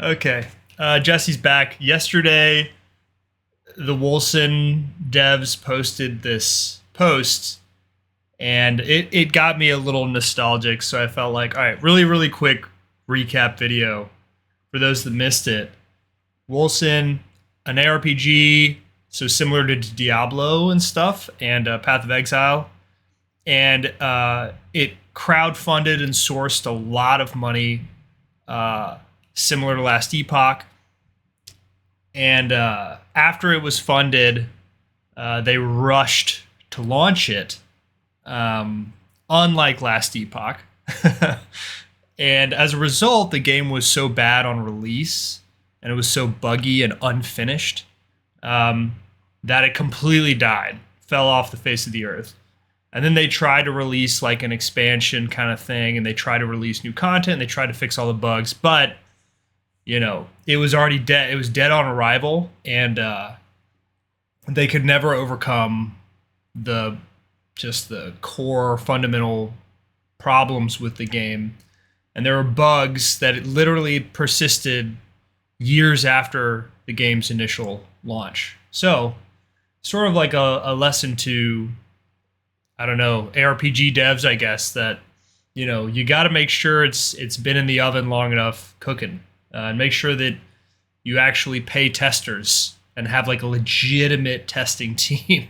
Okay. Jesse's back. Yesterday, the Wolcen devs posted this post, and it got me a little nostalgic. So I felt like, all right, really, really quick recap video for those that missed it. Wolcen, an ARPG, so similar to Diablo and stuff, and Path of Exile. And it crowdfunded and sourced a lot of money, uh, similar to Last Epoch. And after it was funded, they rushed to launch it, unlike Last Epoch. And as a result, the game was so bad on release and it was so buggy and unfinished, that it completely died, fell off the face of the earth. And then they tried to release like an expansion kind of thing, and they tried to release new content, and they tried to fix all the bugs, but it was already dead. It was dead on arrival, and they could never overcome the the core fundamental problems with the game. And there were bugs that literally persisted years after the game's initial launch. So, sort of like a lesson to, I don't know, ARPG devs, I guess, that you got to make sure it's been in the oven long enough cooking, and make sure that you actually pay testers and have like a legitimate testing team.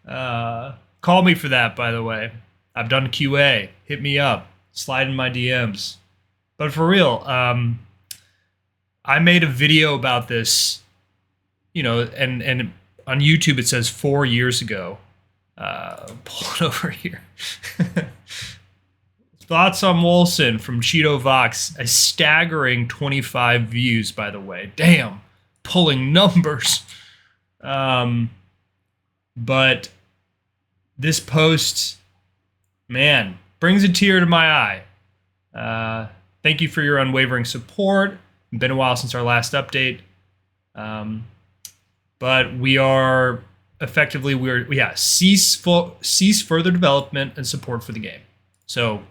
Call me for that, by the way. I've done QA. Hit me up. Slide in my DMs. But for real, I made a video about this, and on YouTube it says 4 years ago. Pull it over here. Thoughts on Wolcen from Cheato Vox. A staggering 25 views, by the way. Damn. Pulling numbers. But this post, man, brings a tear to my eye. Thank you for your unwavering support. It's been a while since our last update. But we are effectively, cease further development and support for the game. So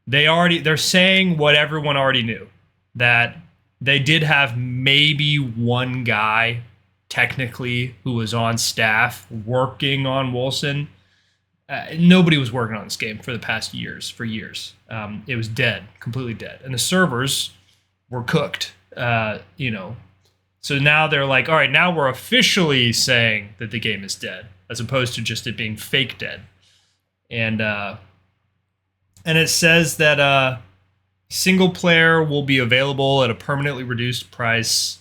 they're saying what everyone already knew, that they did have maybe one guy technically who was on staff working on Wolcen. Nobody was working on this game for the past years. It was dead, completely dead, and the servers were cooked. So now they're like, all right, now we're officially saying that the game is dead, as opposed to just it being fake dead. And it says that single player will be available at a permanently reduced price.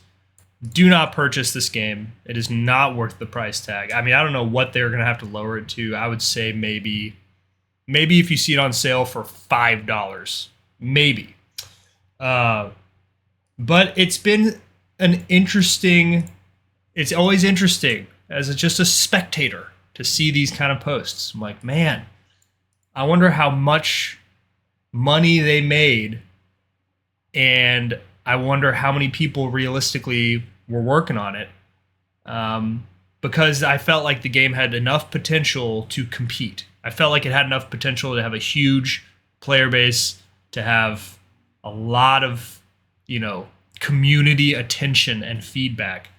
Do not purchase this game. It is not worth the price tag. I mean, I don't know what they're going to have to lower it to. I would say maybe if you see it on sale for $5, maybe. But it's been it's always interesting as just a spectator to see these kind of posts. I'm like, man, I wonder how much money they made, and I wonder how many people realistically were working on it, because I felt like the game had enough potential to compete. I felt like it had enough potential to have a huge player base, to have a lot of, community attention and feedback.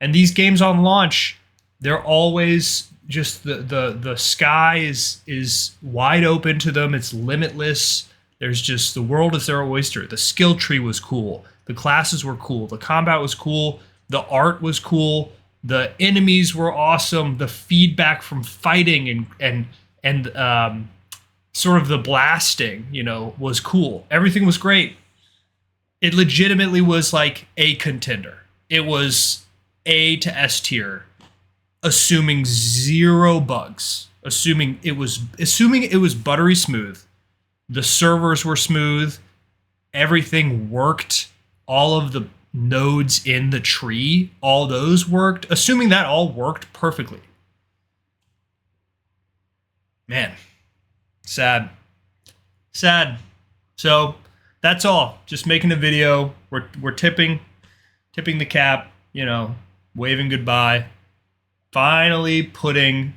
And these games on launch, they're always just the sky is wide open to them. It's limitless. There's just, the world is their oyster. The skill tree was cool. The classes were cool. The combat was cool. The art was cool. The enemies were awesome. The feedback from fighting and sort of the blasting, was cool. Everything was great. It legitimately was like a contender. It was A to S tier, assuming zero bugs, assuming it was buttery smooth. The servers were smooth. Everything worked. All of the nodes in the tree, all those worked. Assuming that all worked perfectly. Man, sad. So that's all. Just making a video. We're tipping the cap. Waving goodbye. Finally putting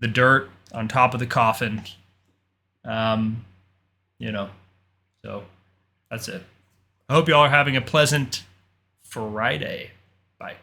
the dirt on top of the coffin. So that's it. I hope y'all are having a pleasant Friday. Bye.